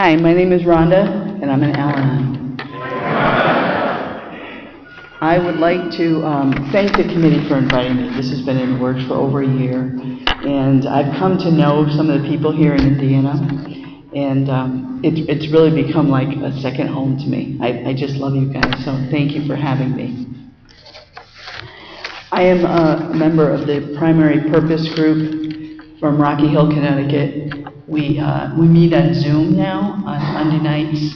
Hi, my name is Rhonda, and I'm an Al-Anon. I would like to thank the committee for inviting me. This has been in the works for over a year, and I've come to know some of the people here in Indiana, and it's really become like a second home to me. I just love you guys, so thank you for having me. I am a member of the Primary Purpose Group from Rocky Hill, Connecticut. We meet on Zoom now on Monday nights.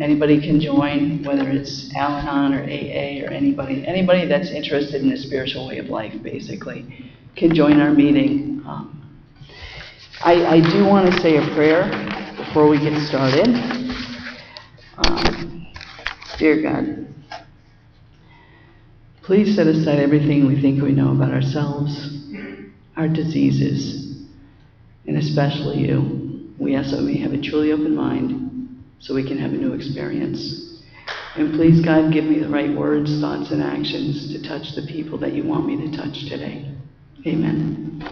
Anybody can join, whether it's Al-Anon or AA or anybody that's interested in a spiritual way of life, basically, can join our meeting. I do want to say a prayer before we get started. Dear God, please set aside everything we think we know about ourselves, our diseases, and especially you. We ask that we have a truly open mind so we can have a new experience. And please, God, give me the right words, thoughts, and actions to touch the people that you want me to touch today. Amen.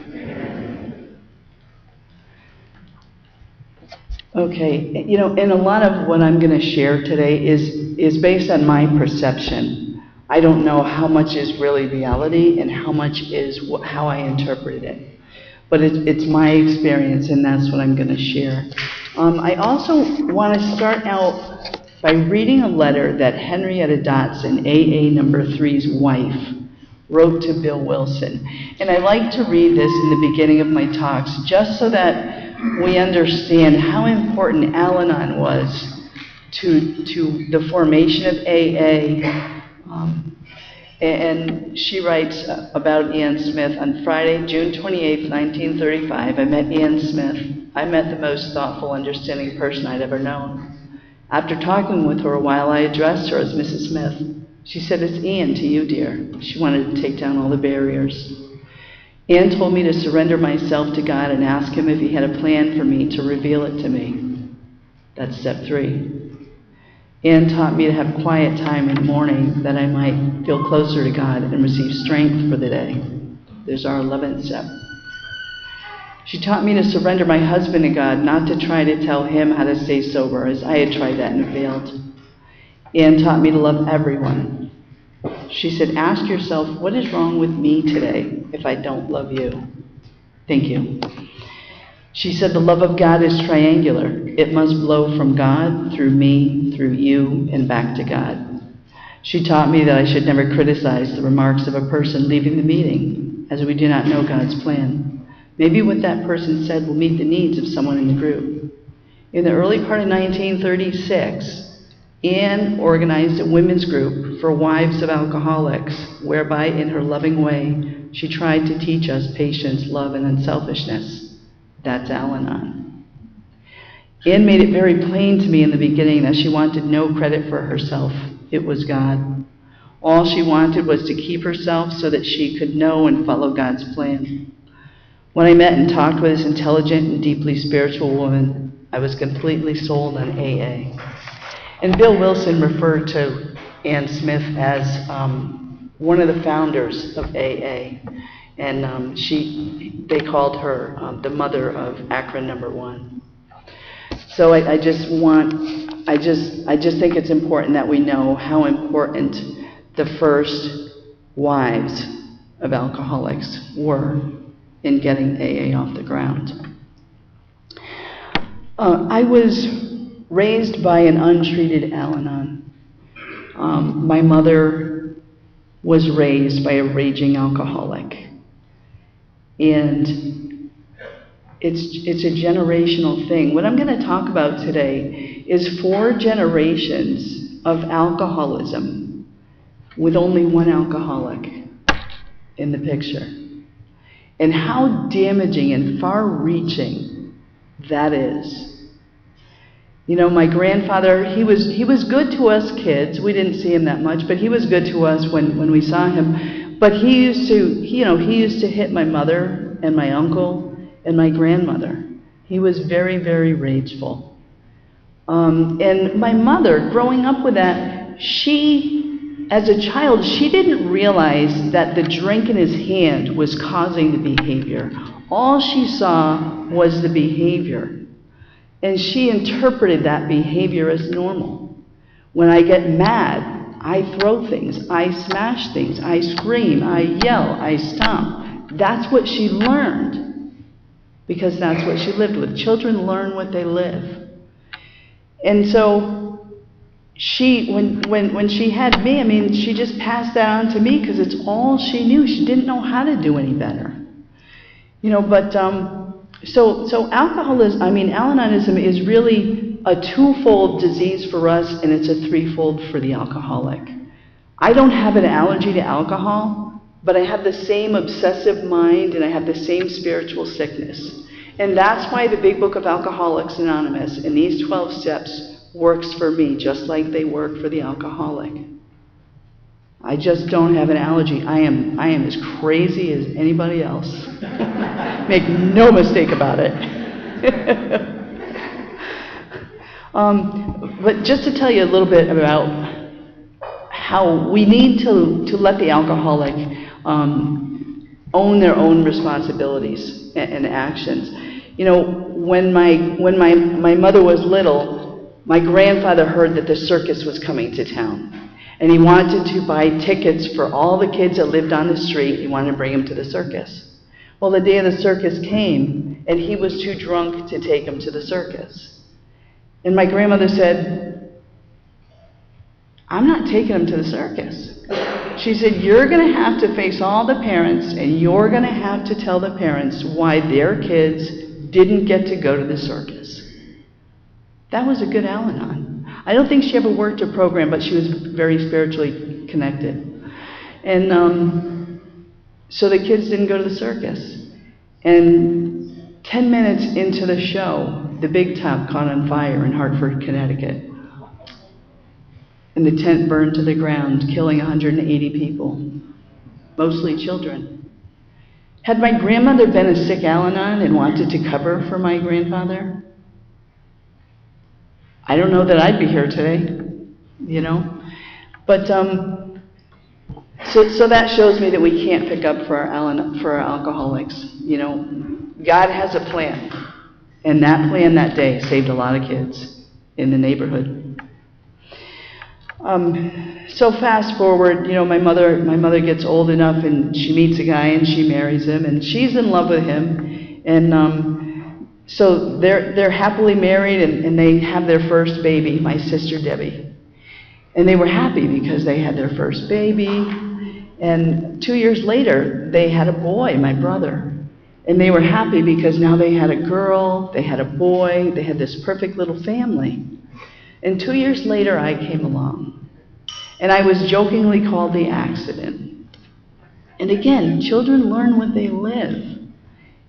Okay, you know, and a lot of what I'm going to share today is based on my perception. I don't know how much is really reality and how much is how I interpret it. But it's my experience, and that's what I'm going to share. I also want to start out by reading a letter that Henrietta Dotson, AA number 3's wife, wrote to Bill Wilson. And I like to read this in the beginning of my talks just so that we understand how important Al-Anon was to the formation of AA. And she writes about Ian Smith. On Friday, June 28, 1935, I met Ian Smith. I met the most thoughtful, understanding person I'd ever known. After talking with her a while, I addressed her as Mrs. Smith. She said, "It's Ian to you, dear." She wanted to take down all the barriers. Ian told me to surrender myself to God and ask him if he had a plan for me to reveal it to me. That's step 3. Ian taught me to have quiet time in the morning that I might feel closer to God and receive strength for the day. There's our 11th step. She taught me to surrender my husband to God, not to try to tell him how to stay sober, as I had tried that and failed. Ian taught me to love everyone. She said, "Ask yourself, what is wrong with me today if I don't love you?" Thank you. She said the love of God is triangular. It must flow from God, through me, through you, and back to God. She taught me that I should never criticize the remarks of a person leaving the meeting, as we do not know God's plan. Maybe what that person said will meet the needs of someone in the group. In the early part of 1936, Anne organized a women's group for wives of alcoholics, whereby in her loving way, she tried to teach us patience, love, and unselfishness. That's Al-Anon. Anne made it very plain to me in the beginning that she wanted no credit for herself. It was God. All she wanted was to keep herself so that she could know and follow God's plan. When I met and talked with this intelligent and deeply spiritual woman, I was completely sold on AA. And Bill Wilson referred to Ann Smith as one of the founders of AA. And they called her the mother of Akron number 1. So I just think it's important that we know how important the first wives of alcoholics were in getting AA off the ground. I was raised by an untreated Al-Anon. My mother was raised by a raging alcoholic. And it's a generational thing. What I'm going to talk about today is 4 generations of alcoholism with only one alcoholic in the picture. And how damaging and far-reaching that is. You know, my grandfather, he was good to us kids. We didn't see him that much, but he was good to us when we saw him. But he used to hit my mother and my uncle and my grandmother. He was very, very rageful. And my mother, growing up with that, as a child, she didn't realize that the drink in his hand was causing the behavior. All she saw was the behavior. And she interpreted that behavior as normal. When I get mad, I throw things, I smash things, I scream, I yell, I stomp. That's what she learned, because that's what she lived with. Children learn what they live. And so she, when she had me, I mean, she just passed that on to me because it's all she knew. She didn't know how to do any better. You know, but so alcoholism, I mean, Al-Anonism is really a twofold disease for us, and it's a threefold for the alcoholic. I don't have an allergy to alcohol, but I have the same obsessive mind and I have the same spiritual sickness. And that's why the Big Book of Alcoholics Anonymous and these 12 steps works for me, just like they work for the alcoholic. I just don't have an allergy. I am as crazy as anybody else. Make no mistake about it. But just to tell you a little bit about how we need to let the alcoholic own their own responsibilities and actions. You know, when my mother was little, my grandfather heard that the circus was coming to town. And he wanted to buy tickets for all the kids that lived on the street. He wanted to bring them to the circus. Well, the day of the circus came, and he was too drunk to take them to the circus. And my grandmother said, I'm not taking them to the circus. She said, you're going to have to face all the parents, and you're going to have to tell the parents why their kids didn't get to go to the circus. That was a good Al-Anon. I don't think she ever worked a program, but she was very spiritually connected. And so the kids didn't go to the circus. And 10 minutes into the show, the big top caught on fire in Hartford, Connecticut. And the tent burned to the ground, killing 180 people, mostly children. Had my grandmother been a sick Al-Anon and wanted to cover for my grandfather, I don't know that I'd be here today, you know. But so that shows me that we can't pick up for our alcoholics. You know, God has a plan, and that plan that day saved a lot of kids in the neighborhood. So fast forward, you know, my mother gets old enough, and she meets a guy, and she marries him, and she's in love with him, and so they're happily married, and they have their first baby, my sister Debbie. And they were happy because they had their first baby. And 2 years later, they had a boy, my brother. And they were happy because now they had a girl, they had a boy, they had this perfect little family. And 2 years later, I came along. And I was jokingly called the accident. And again, children learn what they live.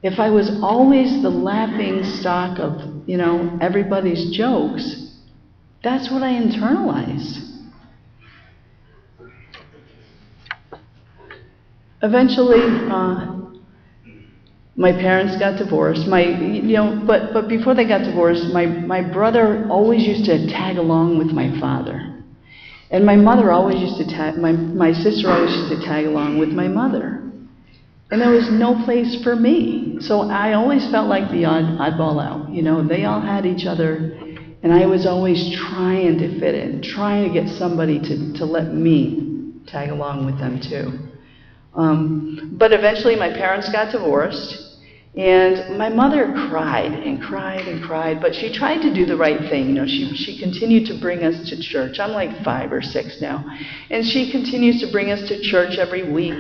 If I was always the laughing stock of, you know, everybody's jokes, that's what I internalized. Eventually, my parents got divorced. But before they got divorced, my brother always used to tag along with my father, and my mother always used to my sister always used to tag along with my mother. And there was no place for me. So I always felt like the oddball out. You know, they all had each other, and I was always trying to fit in, trying to get somebody to let me tag along with them too. But eventually my parents got divorced, and my mother cried and cried and cried, but she tried to do the right thing. You know, she continued to bring us to church. I'm like 5 or 6 now. And she continues to bring us to church every week.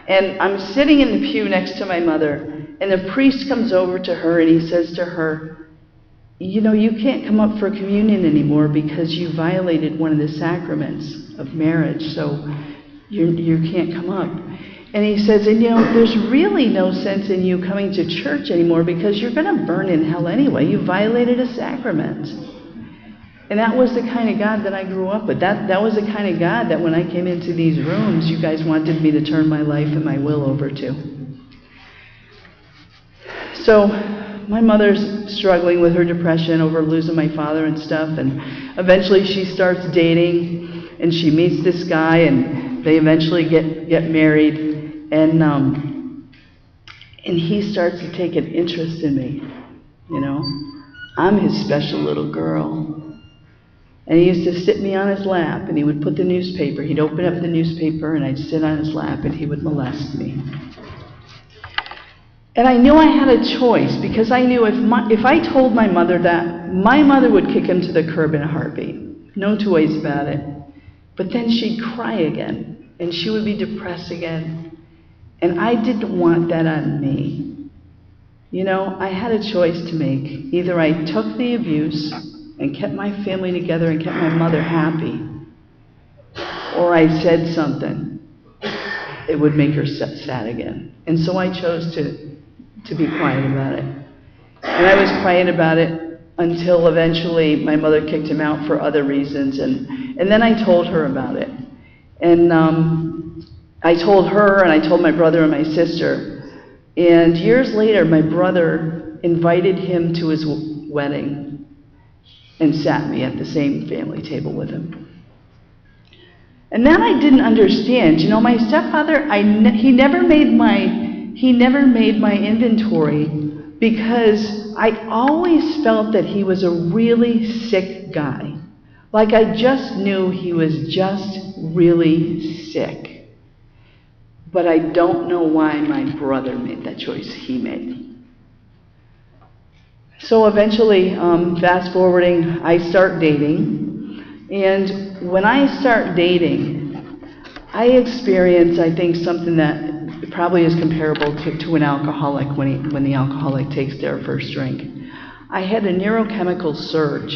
And I'm sitting in the pew next to my mother, and the priest comes over to her and he says to her, you know, you can't come up for communion anymore because you violated one of the sacraments of marriage, so you can't come up. And he says, and you know, there's really no sense in you coming to church anymore because you're going to burn in hell anyway. You violated a sacrament. And that was the kind of God that I grew up with. That was the kind of God that when I came into these rooms, you guys wanted me to turn my life and my will over to. So my mother's struggling with her depression over losing my father and stuff, and eventually she starts dating, and she meets this guy, and they eventually get married, and he starts to take an interest in me, you know. I'm his special little girl. And he used to sit me on his lap, and he would put the newspaper, he'd open up the newspaper, and I'd sit on his lap, and he would molest me. And I knew I had a choice, because I knew if I told my mother that, my mother would kick him to the curb in a heartbeat. No two ways about it. But then she'd cry again, and she would be depressed again. And I didn't want that on me. You know, I had a choice to make. Either I took the abuse and kept my family together and kept my mother happy, or I said something. It would make her sad again. And so I chose to be quiet about it. And I was quiet about it until eventually my mother kicked him out for other reasons. And then I told her about it. And I told her, and I told my brother and my sister. And years later, my brother invited him to his wedding and sat me at the same family table with him. And that I didn't understand. You know, my stepfather, he never made my inventory, because I always felt that he was a really sick guy. Like I just knew he was just really sick. But I don't know why my brother made that choice he made. So eventually, fast forwarding, I start dating. And when I start dating, I experience, I think, something that probably is comparable to an alcoholic when the alcoholic takes their first drink. I had a neurochemical surge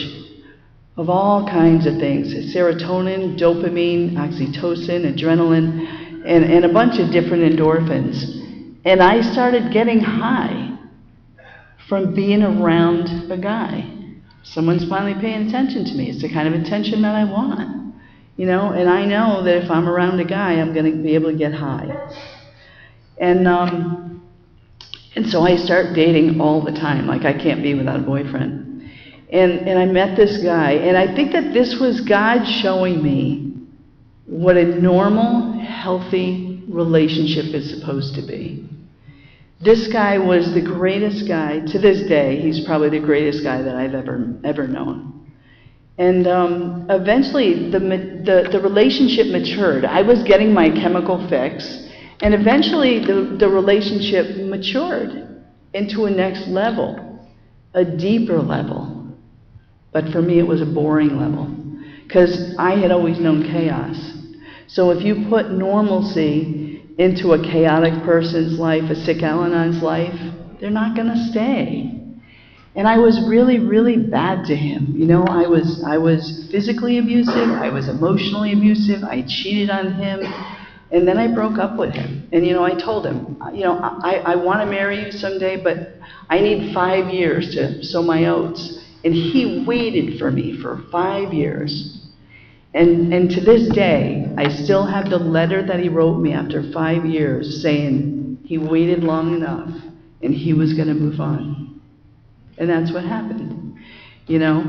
of all kinds of things: serotonin, dopamine, oxytocin, adrenaline, and a bunch of different endorphins. And I started getting high from being around a guy. Someone's finally paying attention to me. It's the kind of attention that I want. You know, and I know that if I'm around a guy, I'm going to be able to get high. And so I start dating all the time, like I can't be without a boyfriend. And I met this guy, and I think that this was God showing me what a normal, healthy relationship is supposed to be. This guy was the greatest guy. To this day, he's probably the greatest guy that I've ever known. And eventually, the relationship matured. I was getting my chemical fix, and eventually the relationship matured into a next level, a deeper level. But for me, it was a boring level, because I had always known chaos. So if you put normalcy into a chaotic person's life, a sick Al-Anon's life, they're not going to stay. And I was really, really bad to him. You know, I was physically abusive, I was emotionally abusive, I cheated on him, and then I broke up with him. And, you know, I told him, you know, I want to marry you someday, but I need 5 years to sow my oats. And he waited for me for 5 years. And to this day, I still have the letter that he wrote me after 5 years saying he waited long enough and he was going to move on. And that's what happened, you know.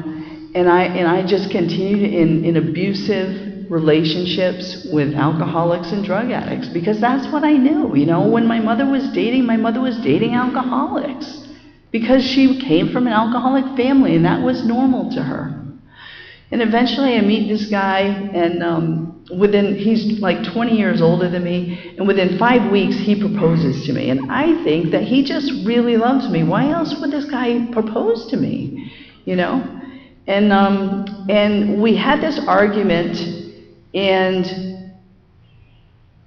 And I just continued in abusive relationships with alcoholics and drug addicts, because that's what I knew, you know. When my mother was dating alcoholics, because she came from an alcoholic family, and that was normal to her. And eventually I meet this guy, and he's like 20 years older than me, and within 5 weeks he proposes to me. And I think that he just really loves me. Why else would this guy propose to me, you know? And we had this argument, and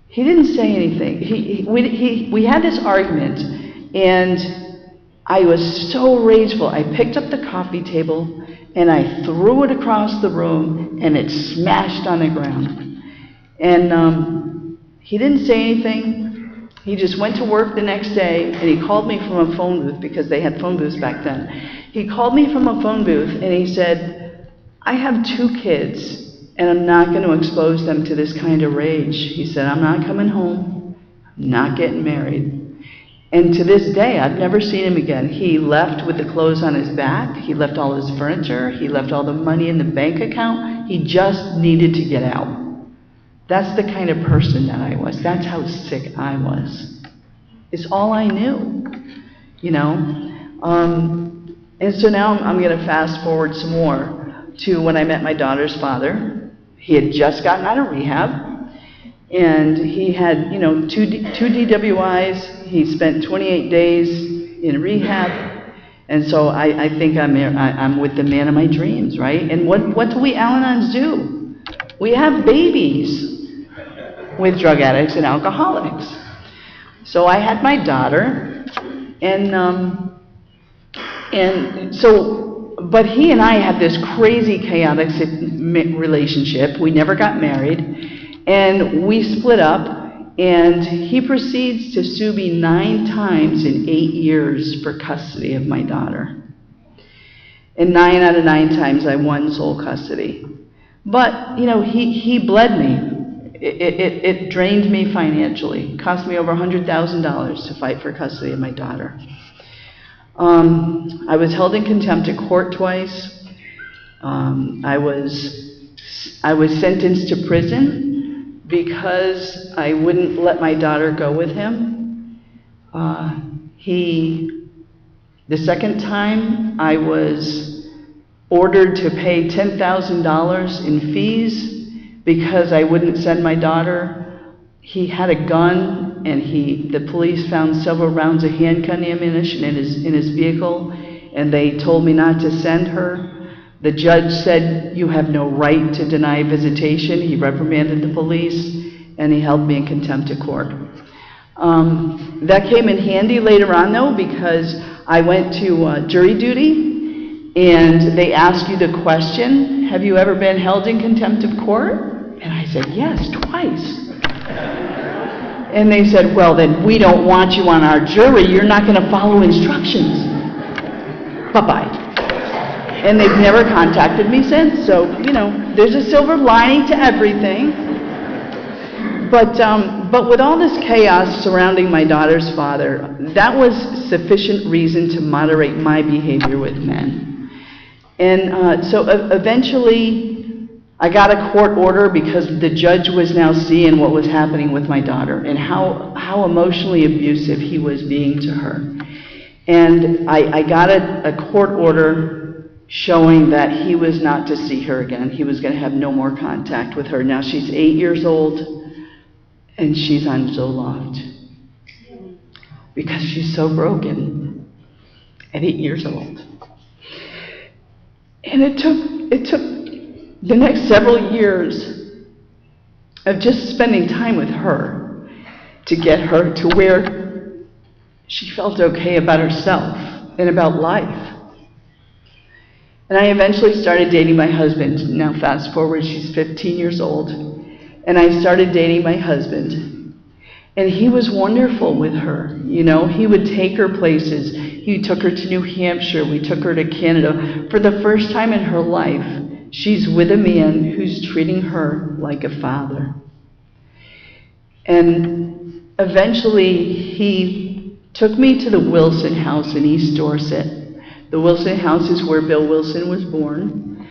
he didn't say anything. We had this argument, and I was so rageful. I picked up the coffee table, and I threw it across the room, and it smashed on the ground. And he didn't say anything. He just went to work the next day, and he called me from a phone booth, because they had phone booths back then. He called me from a phone booth, and he said, I have 2 kids, and I'm not going to expose them to this kind of rage. He said, I'm not coming home. I'm not getting married. And to this day, I've never seen him again. He left with the clothes on his back. He left all his furniture. He left all the money in the bank account. He just needed to get out. That's the kind of person that I was. That's how sick I was. It's all I knew, you know. And so now I'm going to fast forward some more to when I met my daughter's father. He had just gotten out of rehab, and he had, two DWIs. He spent 28 days in rehab, and so I think I'm with the man of my dreams, right? And what do we Al-Anons do? We have babies with drug addicts and alcoholics. So I had my daughter, but he and I had this crazy, chaotic relationship. We never got married, and we split up, and he proceeds to sue me 9 times in 8 years for custody of my daughter. And 9 out of 9 times I won sole custody. But, he bled me. It drained me financially. It cost me over $100,000 to fight for custody of my daughter. I was held in contempt of court twice. I was sentenced to prison because I wouldn't let my daughter go with him. The second time, I was ordered to pay $10,000 in fees because I wouldn't send my daughter. He had a gun, and the police found several rounds of handgun ammunition in his vehicle, and they told me not to send her. The judge said, "You have no right to deny visitation." He reprimanded the police, and he held me in contempt of court. That came in handy later on, though, because I went to jury duty, and they asked you the question, "Have you ever been held in contempt of court?" And I said, "Yes, twice." And they said, "Well, then we don't want you on our jury. You're not going to follow instructions. Bye-bye." And they've never contacted me since. So, there's a silver lining to everything. But with all this chaos surrounding my daughter's father, that was sufficient reason to moderate my behavior with men. And so eventually, I got a court order because the judge was now seeing what was happening with my daughter and how emotionally abusive he was being to her. And I got a court order showing that he was not to see her again. He was going to have no more contact with her. Now she's 8 years old, and she's on Zoloft because she's so broken at 8 years old. And it took the next several years of just spending time with her to get her to where she felt okay about herself and about life. And I eventually started dating my husband. Now fast forward, she's 15 years old, and I started dating my husband. And he was wonderful with her. He would take her places. He took her to New Hampshire. We took her to Canada. For the first time in her life, she's with a man who's treating her like a father. And eventually, he took me to the Wilson House in East Dorset. The Wilson House is where Bill Wilson was born.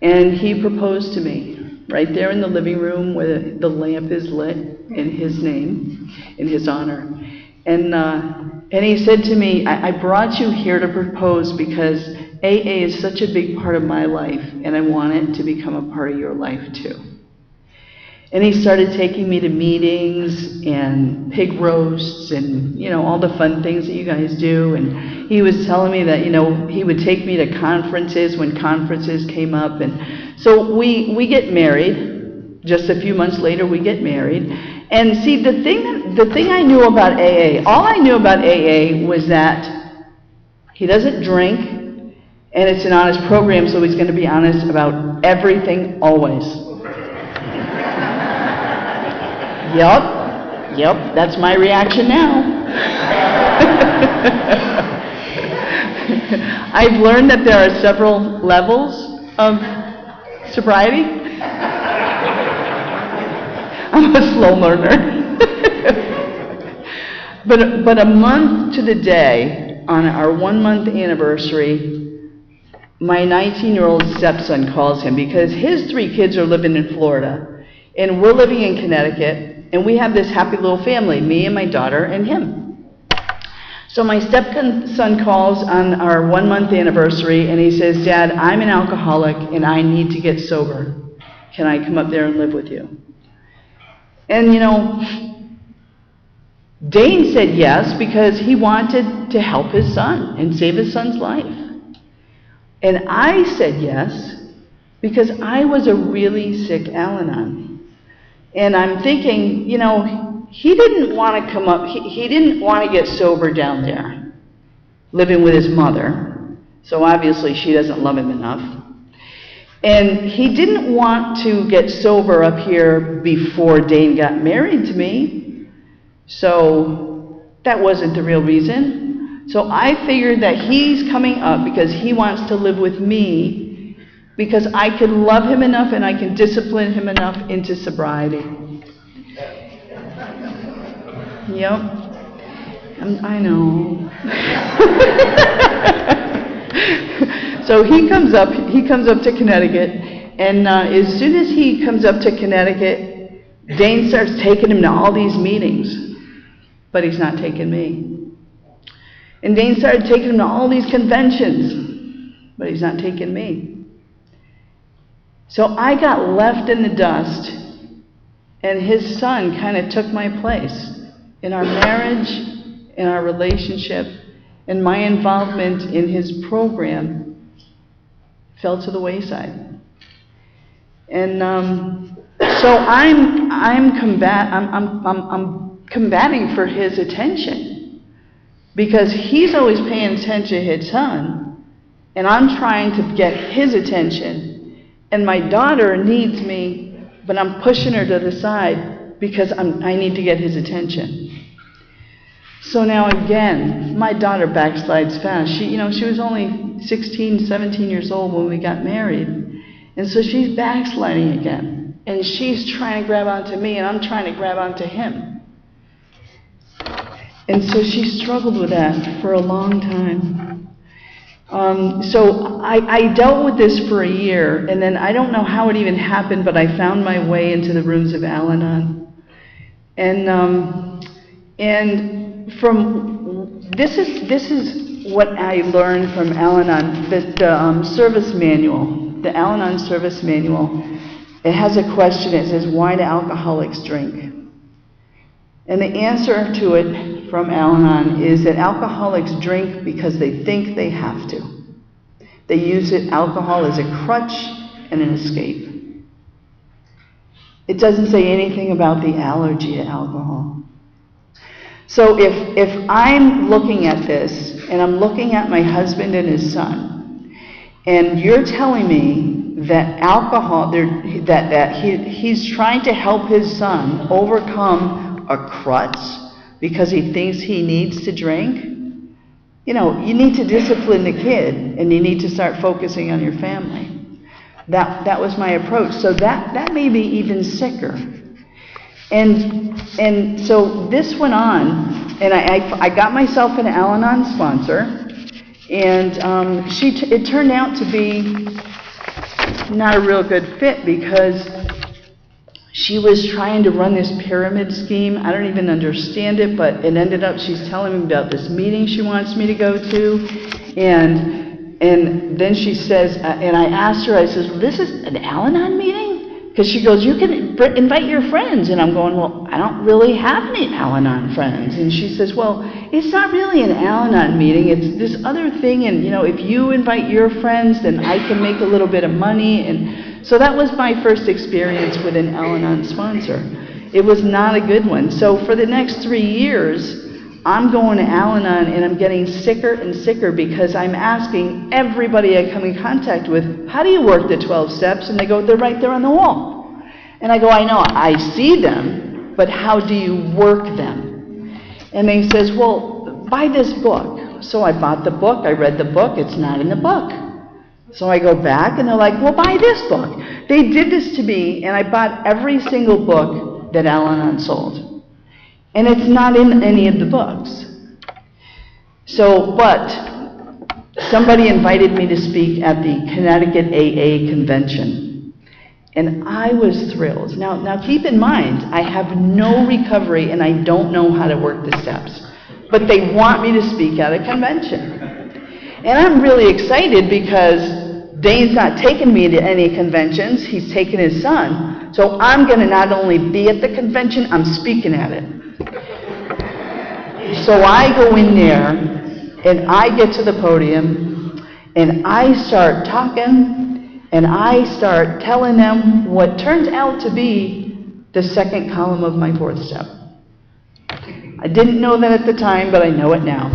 And he proposed to me right there in the living room where the lamp is lit in his name, in his honor. And he said to me, I brought you here to propose because AA is such a big part of my life, and I want it to become a part of your life too. And he started taking me to meetings and pig roasts and, all the fun things that you guys do. And he was telling me that, he would take me to conferences when conferences came up. And so we get married. Just a few months later, we get married. And see, the thing I knew about AA, all I knew about AA was that he doesn't drink, and it's an honest program, so he's going to be honest about everything always. Yep, that's my reaction now. I've learned that there are several levels of sobriety. I'm a slow learner. But a month to the day, on our 1-month anniversary, my 19-year-old stepson calls him because his 3 kids are living in Florida, and we're living in Connecticut, and we have this happy little family, me and my daughter and him. So my stepson calls on our 1-month anniversary, and he says, Dad, I'm an alcoholic, and I need to get sober. Can I come up there and live with you? And, you know, Dane said yes because he wanted to help his son and save his son's life. And I said yes because I was a really sick Al-Anon. And I'm thinking, you know, he didn't want to come up, he didn't want to get sober down there, living with his mother. So obviously she doesn't love him enough. And he didn't want to get sober up here before Dane got married to me. So that wasn't the real reason. So I figured that he's coming up because he wants to live with me, because I can love him enough and I can discipline him enough into sobriety. Yep. I know. So he comes up to Connecticut, and as soon as he comes up to Connecticut, Dane starts taking him to all these meetings, but he's not taking me. And Dane started taking him to all these conventions, but he's not taking me. So I got left in the dust, and his son kind of took my place in our marriage, in our relationship, and my involvement in his program fell to the wayside. And so I'm combating for his attention, because he's always paying attention to his son, and I'm trying to get his attention. And my daughter needs me, but I'm pushing her to the side because I need to get his attention. So now again, my daughter backslides fast. She was only 16, 17 years old when we got married. And so she's backsliding again. And she's trying to grab onto me, and I'm trying to grab onto him. And so she struggled with that for a long time. So I dealt with this for a year, and then I don't know how it even happened, but I found my way into the rooms of Al-Anon. And from this is what I learned from Al-Anon, the service manual, the Al-Anon service manual. It has a question. It says, "Why do alcoholics drink?" And the answer to it from Al-Anon is that alcoholics drink because they think they have to. They use alcohol as a crutch and an escape. It doesn't say anything about the allergy to alcohol. So if I'm looking at this, and I'm looking at my husband and his son, and you're telling me that alcohol, that he's trying to help his son overcome a crutch because he thinks he needs to drink, you need to discipline the kid, and you need to start focusing on your family. That was my approach. So that made me even sicker. And so this went on, and I got myself an Al-Anon sponsor, and it turned out to be not a real good fit, because she was trying to run this pyramid scheme. I don't even understand it, but it ended up she's telling me about this meeting she wants me to go to, and then she says, and I asked her, I says, "This is an Al-Anon meeting?" Because she goes, "You can invite your friends." And I'm going, "Well, I don't really have any Al-Anon friends." And she says, "Well, it's not really an Al-Anon meeting. It's this other thing. And, if you invite your friends, then I can make a little bit of money." And so that was my first experience with an Al-Anon sponsor. It was not a good one. So for the next 3 years, I'm going to Al-Anon, and I'm getting sicker and sicker, because I'm asking everybody I come in contact with, "How do you work the 12 steps?" And they go, "They're right there on the wall." And I go, "I know, I see them, but how do you work them?" And they says, "Well, buy this book." So I bought the book, I read the book, it's not in the book. So I go back, and they're like, "Well, buy this book." They did this to me, and I bought every single book that Al-Anon sold. And it's not in any of the books. So, but somebody invited me to speak at the Connecticut AA convention. And I was thrilled. Now keep in mind, I have no recovery, and I don't know how to work the steps. but they want me to speak at a convention. And I'm really excited because Dane's not taking me to any conventions, he's taking his son. So I'm going to not only be at the convention, I'm speaking at it. So I go in there, and I get to the podium, and I start talking, and I start telling them what turns out to be the second column of my fourth step. I didn't know that at the time, but I know it now.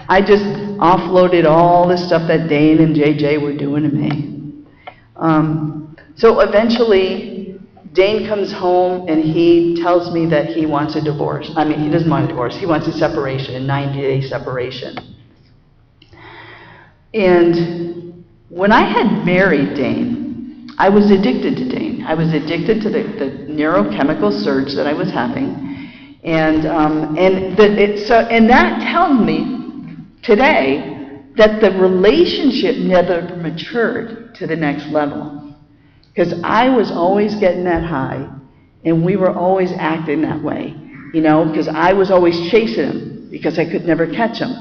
I just offloaded all the stuff that Dane and JJ were doing to me. So eventually, Dane comes home and he tells me that he wants a divorce. I mean, he doesn't want a divorce. He wants a separation, a 90-day separation. And when I had married Dane, I was addicted to Dane. I was addicted to the neurochemical surge that I was having. And that tells me today that the relationship never matured to the next level. Because I was always getting that high, and we were always acting that way, because I was always chasing him, because I could never catch him.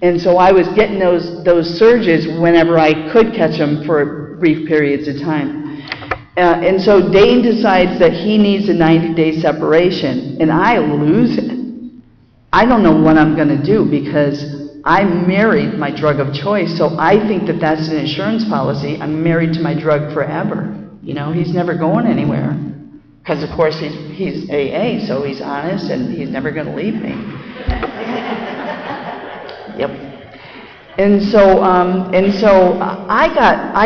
And so I was getting those surges whenever I could catch him for brief periods of time. And so Dane decides that he needs a 90-day separation, and I lose it. I don't know what I'm going to do, because I married my drug of choice, so I think that that's an insurance policy. I'm married to my drug forever. He's never going anywhere. Because, of course, he's AA, so he's honest, and he's never going to leave me. Yep. And so I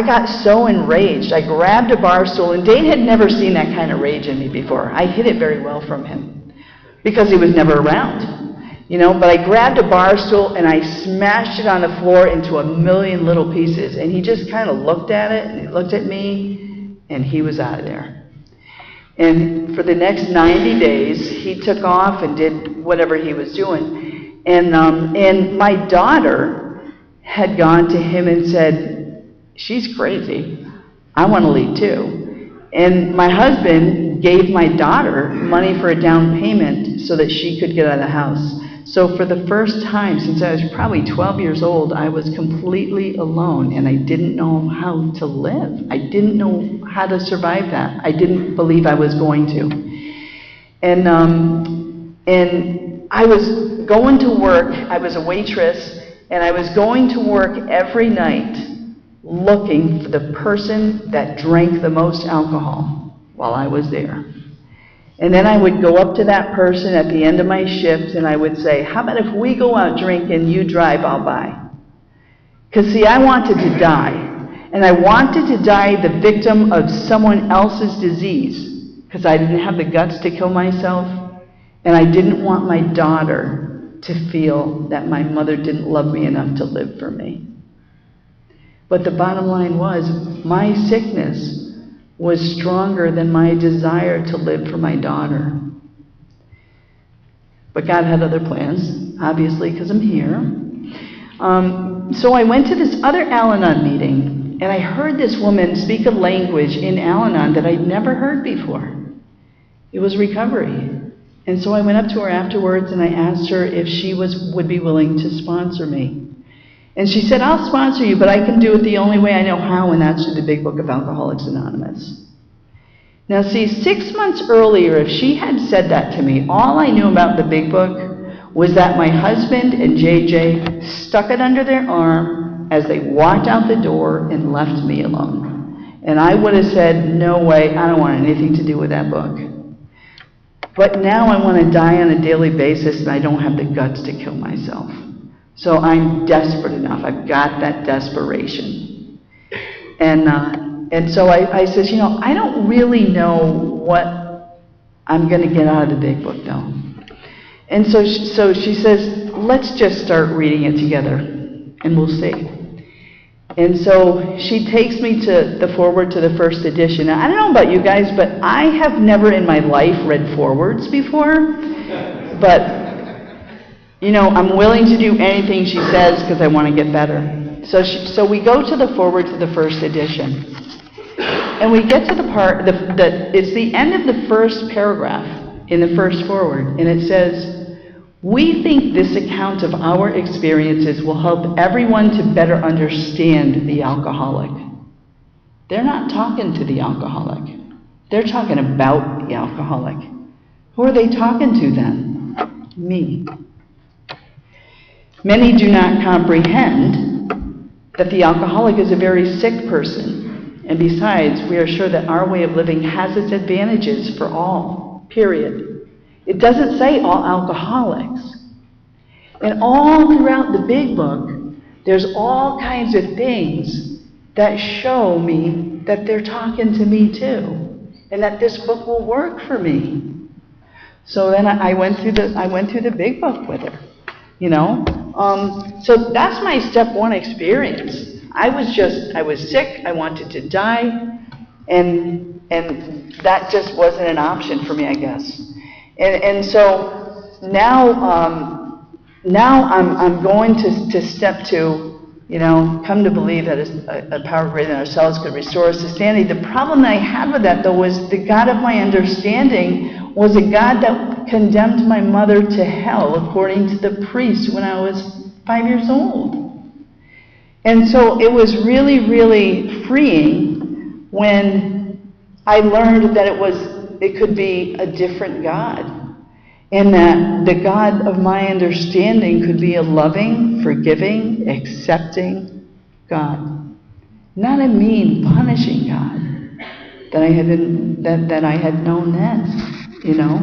got so enraged. I grabbed a bar stool, and Dane had never seen that kind of rage in me before. I hid it very well from him, because he was never around. But I grabbed a bar stool and I smashed it on the floor into a million little pieces. And he just kind of looked at it, and he looked at me, and he was out of there. And for the next 90 days, he took off and did whatever he was doing. And my daughter had gone to him and said, "She's crazy. I want to leave too." And my husband gave my daughter money for a down payment so that she could get out of the house. So for the first time since I was probably 12 years old, I was completely alone, and I didn't know how to live. I didn't know how to survive that. I didn't believe I was going to. And I was going to work. I was a waitress, and I was going to work every night looking for the person that drank the most alcohol while I was there. And then I would go up to that person at the end of my shift, and I would say, "How about if we go out drinking, you drive, I'll buy." Because, see, I wanted to die. And I wanted to die the victim of someone else's disease, because I didn't have the guts to kill myself, and I didn't want my daughter to feel that my mother didn't love me enough to live for me. But the bottom line was, my sickness was stronger than my desire to live for my daughter. But God had other plans, obviously, because I'm here. So I went to this other Al-Anon meeting, and I heard this woman speak a language in Al-Anon that I'd never heard before. It was recovery. And so I went up to her afterwards, and I asked her if she would be willing to sponsor me. And she said, "I'll sponsor you, but I can do it the only way I know how, and that's through the Big Book of Alcoholics Anonymous." Now see, 6 months earlier, if she had said that to me, all I knew about the Big Book was that my husband and JJ stuck it under their arm as they walked out the door and left me alone. And I would have said, "No way, I don't want anything to do with that book." But now I want to die on a daily basis, and I don't have the guts to kill myself. So I'm desperate enough. I've got that desperation. And so I says, I don't really know what I'm going to get out of the Big Book, though. And so she says, "Let's just start reading it together, and we'll see." And so she takes me to the foreword to the first edition. Now, I don't know about you guys, but I have never in my life read forewords before. But I'm willing to do anything she says because I want to get better. So we go to the foreword to the first edition. And we get to the part, it's the end of the first paragraph in the first foreword. And it says, We think this account of our experiences will help everyone to better understand the alcoholic. They're not talking to the alcoholic. They're talking about the alcoholic. Who are they talking to then? Me. Many do not comprehend that the alcoholic is a very sick person. And besides, we are sure that our way of living has its advantages for all, period. It doesn't say all alcoholics. And all throughout the big book, there's all kinds of things that show me that they're talking to me too, and that this book will work for me. So then I went through the big book with her, you know. So that's my step one experience. I was sick, I wanted to die, and that just wasn't an option for me, I guess. And so now I'm going to step two, you know, come to believe that a power greater than ourselves could restore us to sanity. The problem that I had with that, though, was the God of my understanding was a God that condemned my mother to hell, according to the priest, when I was 5 years old. And so it was really, really freeing when I learned that it could be a different God. And that the God of my understanding could be a loving, forgiving, accepting God. Not a mean, punishing God that I had known then, you know.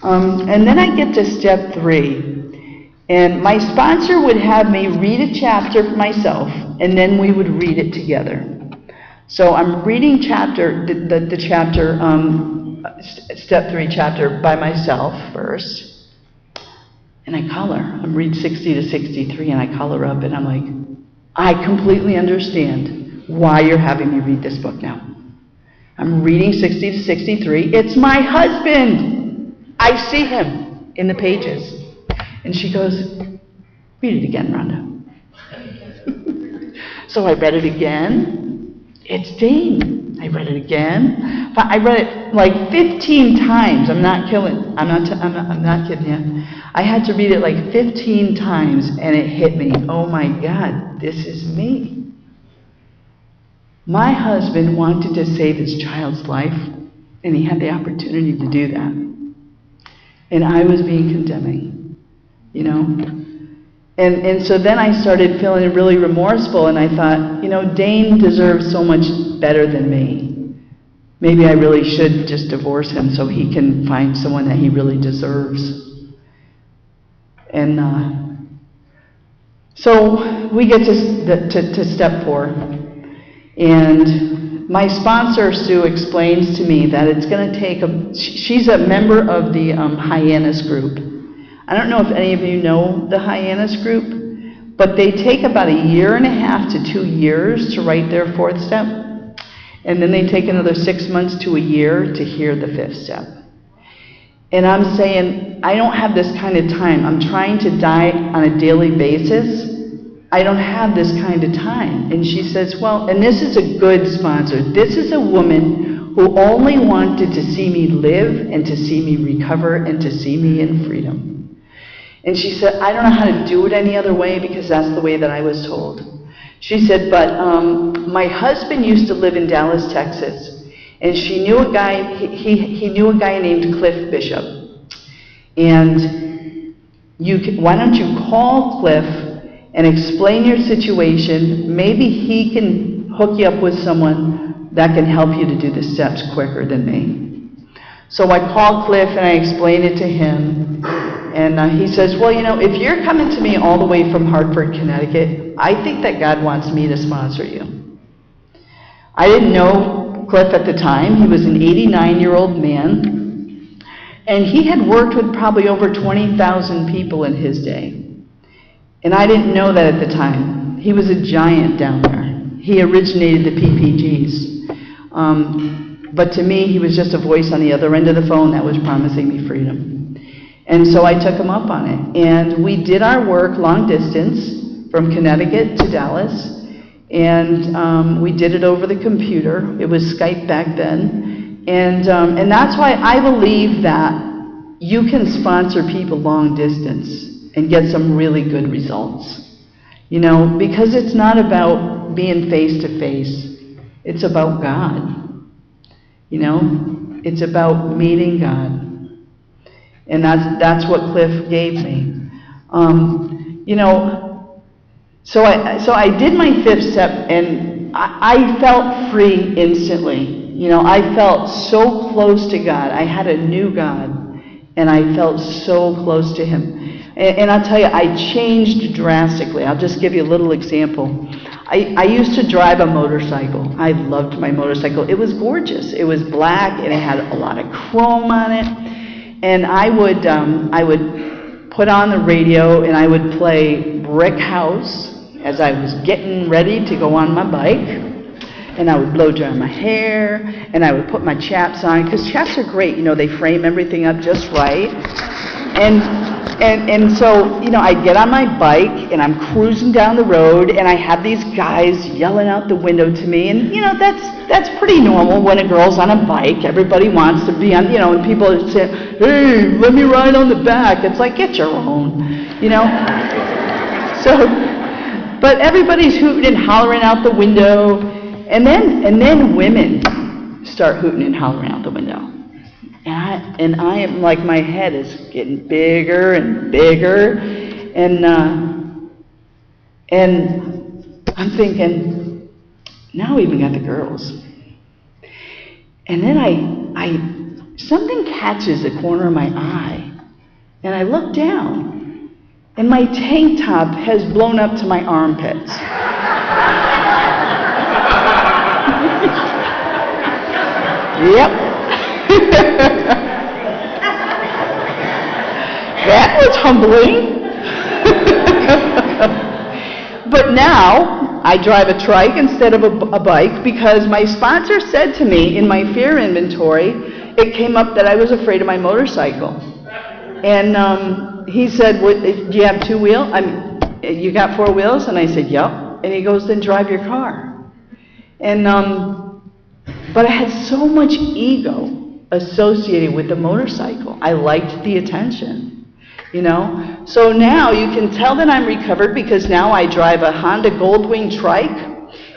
And then I get to step 3. And my sponsor would have me read a chapter for myself, and then we would read it together. So I'm reading the chapter, step 3 chapter by myself first, and I call her. I'm reading 60 to 63, and I call her up, and I'm like, I completely understand why you're having me read this book now. I'm reading 60 to 63. It's my husband. I see him in the pages. And she goes, read it again, Rhonda. So I read it again. It's Dane. I read it again. But I read it like 15 times. I'm not kidding you. I had to read it like 15 times, and it hit me. Oh my God, this is me. My husband wanted to save his child's life, and he had the opportunity to do that. And I was being condemning, you know. And so then I started feeling really remorseful, and I thought, you know, Dane deserves so much better than me. Maybe I really should just divorce him so he can find someone that he really deserves. And so we get to step 4. And my sponsor, Sue, explains to me that it's going to take she's a member of the Hyannis group. I don't know if any of you know the Hyannis group, but they take about 1.5 years to 2 years to write their 4th step. And then they take another 6 months to a year to hear the 5th step. And I'm saying, I don't have this kind of time. I'm trying to die on a daily basis. I don't have this kind of time. And she says, well, and this is a good sponsor. This is a woman who only wanted to see me live and to see me recover and to see me in freedom. And she said, I don't know how to do it any other way because that's the way that I was told. She said, but my husband used to live in Dallas, Texas, and she knew a guy, he knew a guy named Cliff Bishop. And why don't you call Cliff and explain your situation? Maybe he can hook you up with someone that can help you to do the steps quicker than me. So I called Cliff and I explained it to him. And he says, well, you know, if you're coming to me all the way from Hartford, Connecticut, I think that God wants me to sponsor you. I didn't know Cliff at the time. He was an 89-year-old man. And he had worked with probably over 20,000 people in his day. And I didn't know that at the time. He was a giant down there. He originated the PPGs. But to me, he was just a voice on the other end of the phone that was promising me freedom. And so I took him up on it. And we did our work long distance from Connecticut to Dallas. And we did it over the computer. It was Skype back then. And that's why I believe that you can sponsor people long distance and get some really good results. You know, because it's not about being face to face. It's about God. You know, it's about meeting God. And that's what Cliff gave me. You know, so I did my 5th step, and I felt free instantly. You know, I felt so close to God. I had a new God, and I felt so close to Him. And I'll tell you, I changed drastically. I'll just give you a little example. I used to drive a motorcycle. I loved my motorcycle. It was gorgeous. It was black, and it had a lot of chrome on it. And I would put on the radio, and I would play Brick House as I was getting ready to go on my bike. And I would blow dry my hair, and I would put my chaps on, because chaps are great. You know, they frame everything up just right. And so, you know, I'd get on my bike, and I'm cruising down the road, and I have these guys yelling out the window to me, and, you know, that's pretty normal when a girl's on a bike. Everybody wants to be on, you know, and people say, hey, let me ride on the back. It's like, get your own, you know. So, but everybody's hooting and hollering out the window, and then women start hooting and hollering out the window. And I am like, my head is getting bigger and bigger, and I'm thinking, now we even got the girls. And then I something catches the corner of my eye, and I look down, and my tank top has blown up to my armpits. Yep. That was humbling. But now I drive a trike instead of a bike, because my sponsor said to me in my fear inventory, it came up that I was afraid of my motorcycle. And he said, do you have 2 wheels? You got 4 wheels? And I said, yep. And he goes, then drive your car. And but I had so much ego associated with the motorcycle. I liked the attention, you know. So now you can tell that I'm recovered, because now I drive a Honda Goldwing trike,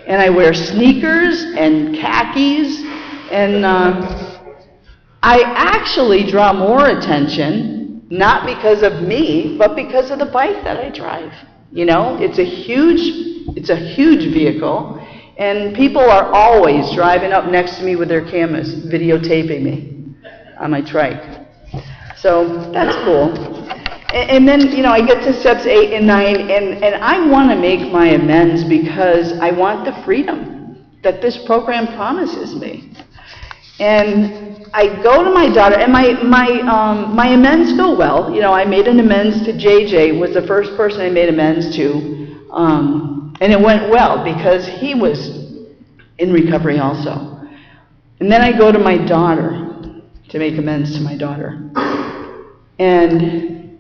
and I wear sneakers and khakis, and I actually draw more attention, not because of me, but because of the bike that I drive. You know, it's a huge vehicle. And people are always driving up next to me with their cameras, videotaping me on my trike. So that's cool. And then, you know, I get to steps 8 and 9, and I want to make my amends, because I want the freedom that this program promises me. And I go to my daughter, and my amends go well. You know, I made an amends to JJ, was the first person I made amends to. And it went well, because he was in recovery also. And then I go to my daughter to make amends to my daughter. And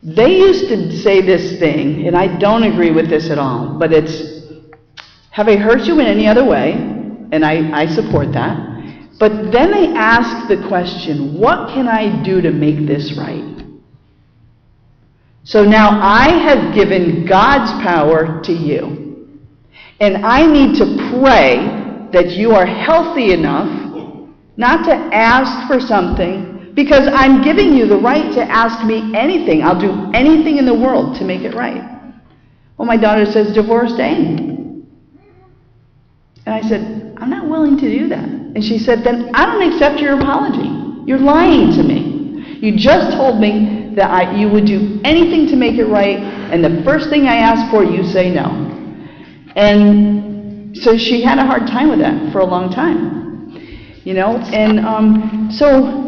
they used to say this thing, and I don't agree with this at all, but it's, have I hurt you in any other way? And I support that. But then they ask the question, what can I do to make this right? So now I have given God's power to you. And I need to pray that you are healthy enough not to ask for something, because I'm giving you the right to ask me anything. I'll do anything in the world to make it right. Well, my daughter says, divorce Dane. And I said, I'm not willing to do that. And she said, then I don't accept your apology. You're lying to me. You just told me that you would do anything to make it right, and the first thing I ask for, you say no. And so she had a hard time with that for a long time, you know. And so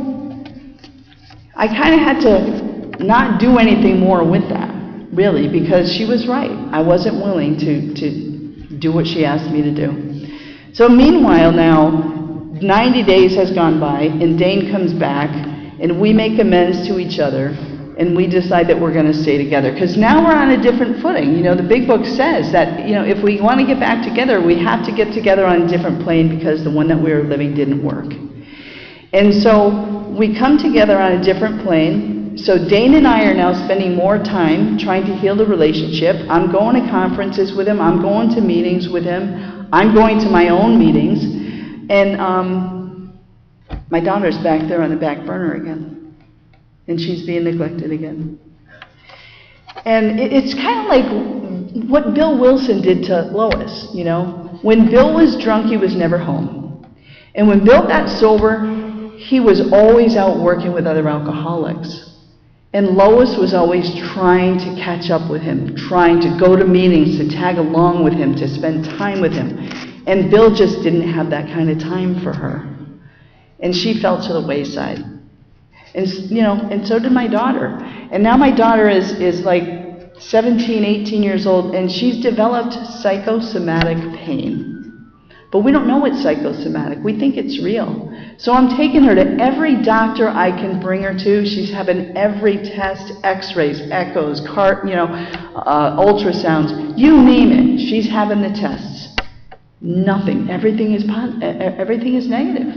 I kind of had to not do anything more with that, really, because she was right. I wasn't willing to do what she asked me to do. So meanwhile now, 90 days has gone by, and Dane comes back, and we make amends to each other, and we decide that we're going to stay together. Because now we're on a different footing. You know, the big book says that, you know, if we want to get back together, we have to get together on a different plane, because the one that we were living didn't work. And so we come together on a different plane. So Dane and I are now spending more time trying to heal the relationship. I'm going to conferences with him. I'm going to meetings with him. I'm going to my own meetings. And my daughter's back there on the back burner again. And she's being neglected again. And it's kind of like what Bill Wilson did to Lois, you know. When Bill was drunk, he was never home. And when Bill got sober, he was always out working with other alcoholics. And Lois was always trying to catch up with him, trying to go to meetings, to tag along with him, to spend time with him. And Bill just didn't have that kind of time for her. And she fell to the wayside. And, you know, and so did my daughter. And now my daughter is like 17, 18 years old, and she's developed psychosomatic pain. But we don't know it's psychosomatic. We think it's real. So I'm taking her to every doctor I can bring her to. She's having every test, x-rays, echoes, ultrasounds, you name it. She's having the tests. Nothing. Everything is negative.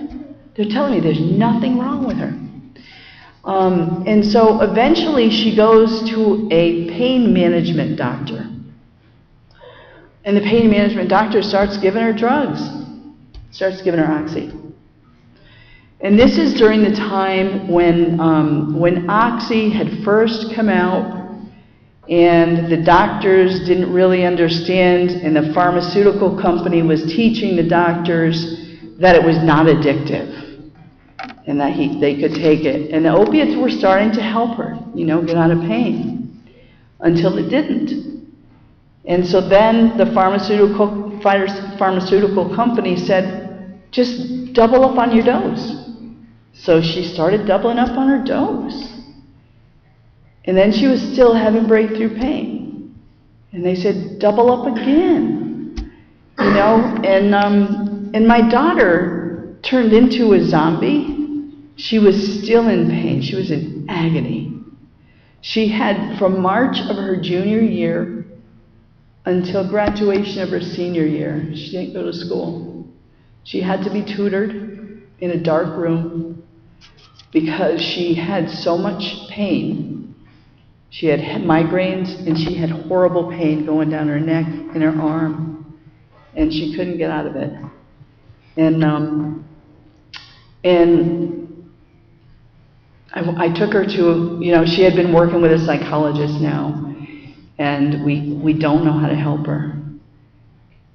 They're telling me there's nothing wrong with her. And so eventually she goes to a pain management doctor. And the pain management doctor starts giving her drugs. Starts giving her Oxy. And this is during the time when Oxy had first come out, and the doctors didn't really understand, and the pharmaceutical company was teaching the doctors that it was not addictive, and that they could take it. And the opiates were starting to help her, you know, get out of pain, until it didn't. And so then the pharmaceutical company said, just double up on your dose. So she started doubling up on her dose. And then she was still having breakthrough pain. And they said, double up again. You know, and my daughter turned into a zombie. She was still in pain. She was in agony. She had, from March of her junior year until graduation of her senior year, she didn't go to school. She had to be tutored in a dark room because she had so much pain. She had migraines, and she had horrible pain going down her neck and her arm, and she couldn't get out of it. And I took her to, you know, she had been working with a psychologist now, and we don't know how to help her.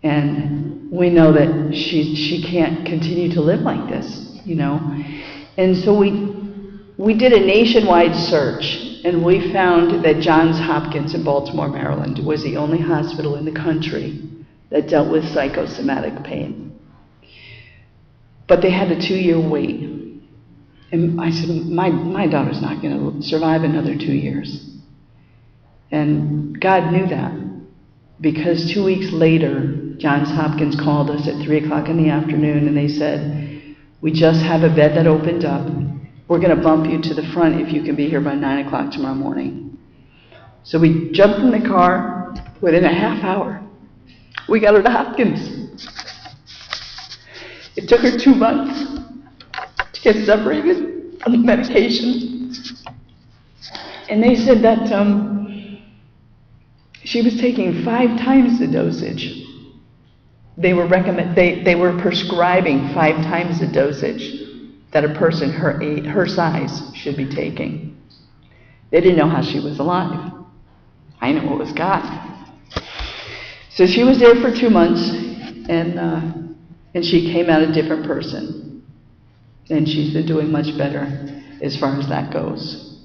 And we know that she can't continue to live like this, you know. And so we did a nationwide search, and we found that Johns Hopkins in Baltimore, Maryland was the only hospital in the country that dealt with psychosomatic pain. But they had a 2-year wait. And I said, my daughter's not going to survive another 2 years. And God knew that, because 2 weeks later, Johns Hopkins called us at 3 o'clock in the afternoon, and they said, we just have a bed that opened up. We're going to bump you to the front if you can be here by 9 o'clock tomorrow morning. So we jumped in the car. Within a half hour, we got her to Hopkins. It took her 2 months to get separated from the medication. And they said that she was taking 5 times the dosage. They were prescribing 5 times the dosage that a person her size should be taking. They didn't know how she was alive. I know it was God. So she was there for 2 months, and she came out a different person. And she's been doing much better as far as that goes.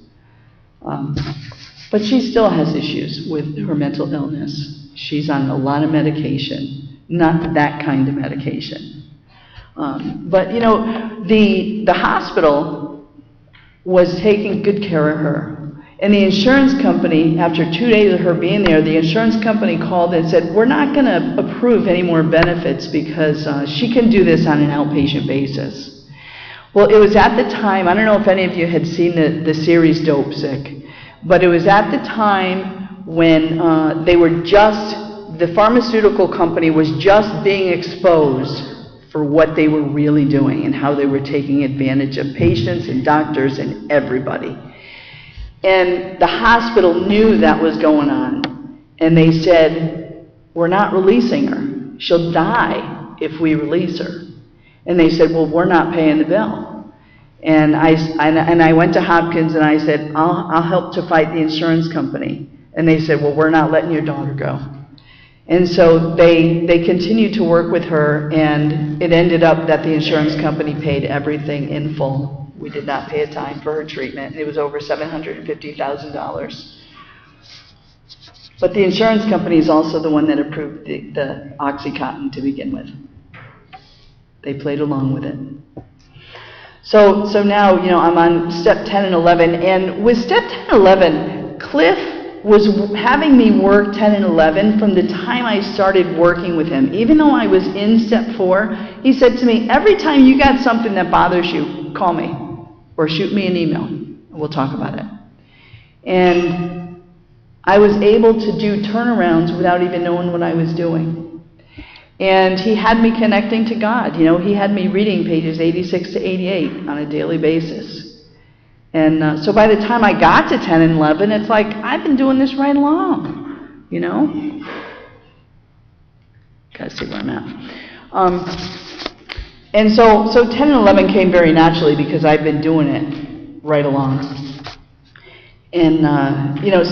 But she still has issues with her mental illness. She's on a lot of medication, not that kind of medication. But you know, the hospital was taking good care of her. And the insurance company, after 2 days of her being there, the insurance company called and said, we're not going to approve any more benefits because she can do this on an outpatient basis. Well, it was at the time, I don't know if any of you had seen the series Dope Sick, but it was at the time when the pharmaceutical company was just being exposed for what they were really doing and how they were taking advantage of patients and doctors and everybody. And the hospital knew that was going on. And they said, we're not releasing her. She'll die if we release her. And they said, well, we're not paying the bill. And I went to Hopkins and I said, I'll help to fight the insurance company. And they said, well, we're not letting your daughter go. And so they continued to work with her, and it ended up that the insurance company paid everything in full. We did not pay a dime for her treatment. It was over $750,000. But the insurance company is also the one that approved the OxyContin to begin with. They played along with it. So now, I'm on step 10 and 11, and with step 10 and 11, Cliff was having me work 10 and 11 from the time I started working with him. Even though I was in step 4, he said to me, every time you got something that bothers you, call me or shoot me an email and we'll talk about it. And I was able to do turnarounds without even knowing what I was doing. And he had me connecting to God. He had me reading pages 86 to 88 on a daily basis. And so by the time I got to 10 and 11, it's like, I've been doing this right along, Gotta see where I'm at. And so 10 and 11 came very naturally because I've been doing it right along. And,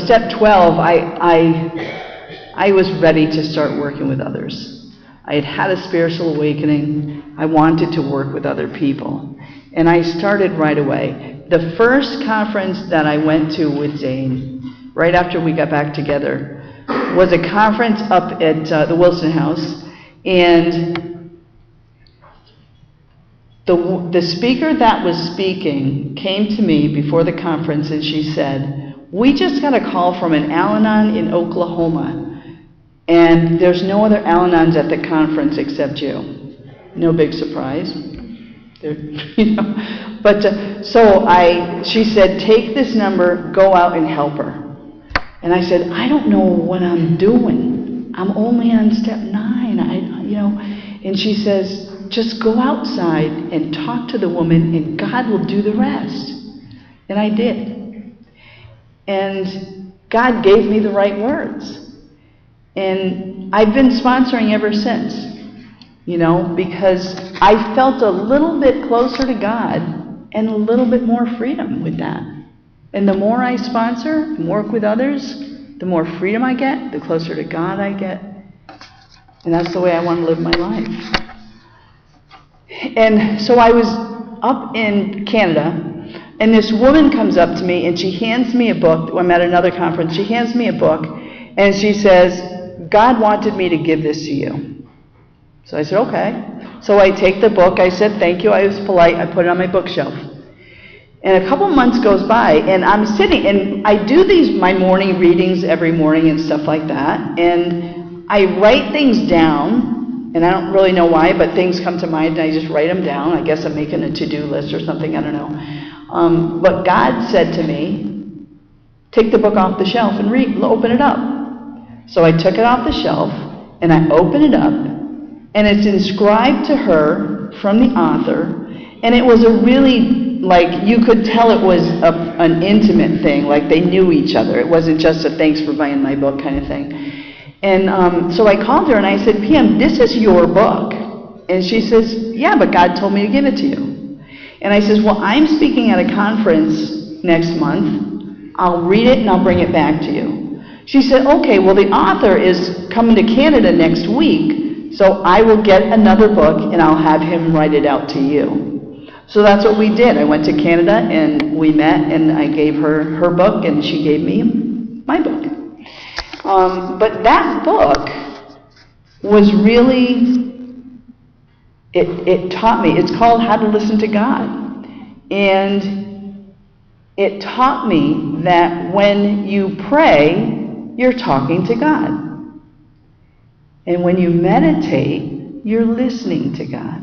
step 12, I was ready to start working with others. I had had a spiritual awakening. I wanted to work with other people. And I started right away. The first conference that I went to with Zane, right after we got back together, was a conference up at the Wilson House. And the speaker that was speaking came to me before the conference and she said, we just got a call from an Al-Anon in Oklahoma. And there's no other Al-Anons at the conference except you. No big surprise. But she said, take this number, go out and help her. And I said, I don't know what I'm doing. I'm only on step 9. And she says, just go outside and talk to the woman and God will do the rest. And I did. And God gave me the right words. And I've been sponsoring ever since. Because I felt a little bit closer to God and a little bit more freedom with that. And the more I sponsor and work with others, the more freedom I get, the closer to God I get. And that's the way I want to live my life. And so I was up in Canada, and this woman comes up to me and she hands me a book. I'm at another conference. She hands me a book and she says, God wanted me to give this to you. So I said, okay. So I take the book. I said, thank you. I was polite. I put it on my bookshelf. And a couple months goes by, and I'm sitting, and I do my morning readings every morning and stuff like that. And I write things down, and I don't really know why, but things come to mind, and I just write them down. I guess I'm making a to-do list or something. I don't know. But God said to me, take the book off the shelf and open it up. So I took it off the shelf, and I opened it up. And it's inscribed to her from the author. And it was a really, you could tell it was an intimate thing, like they knew each other. It wasn't just a thanks for buying my book kind of thing. And so I called her and I said, PM, this is your book. And she says, yeah, but God told me to give it to you. And I says, well, I'm speaking at a conference next month. I'll read it and I'll bring it back to you. She said, okay, well, the author is coming to Canada next week. So I will get another book and I'll have him write it out to you. So that's what we did. I went to Canada and we met and I gave her her book and she gave me my book. But that book was really, it taught me, it's called How to Listen to God. And it taught me that when you pray, you're talking to God. And when you meditate, you're listening to God.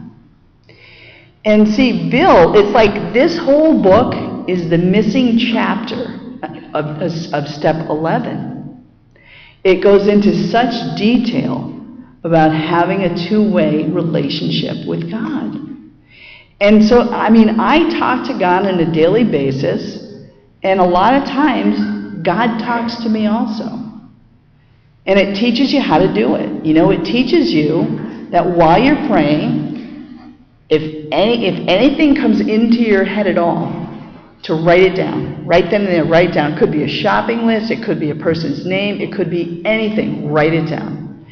And see, Bill, it's like this whole book is the missing chapter of step 11. It goes into such detail about having a two-way relationship with God. And so, I talk to God on a daily basis, and a lot of times, God talks to me also. And it teaches you how to do it. It teaches you that while you're praying, if anything comes into your head at all, to write it down. Right then and there, write it down. It could be a shopping list, it could be a person's name, it could be anything. Write it down.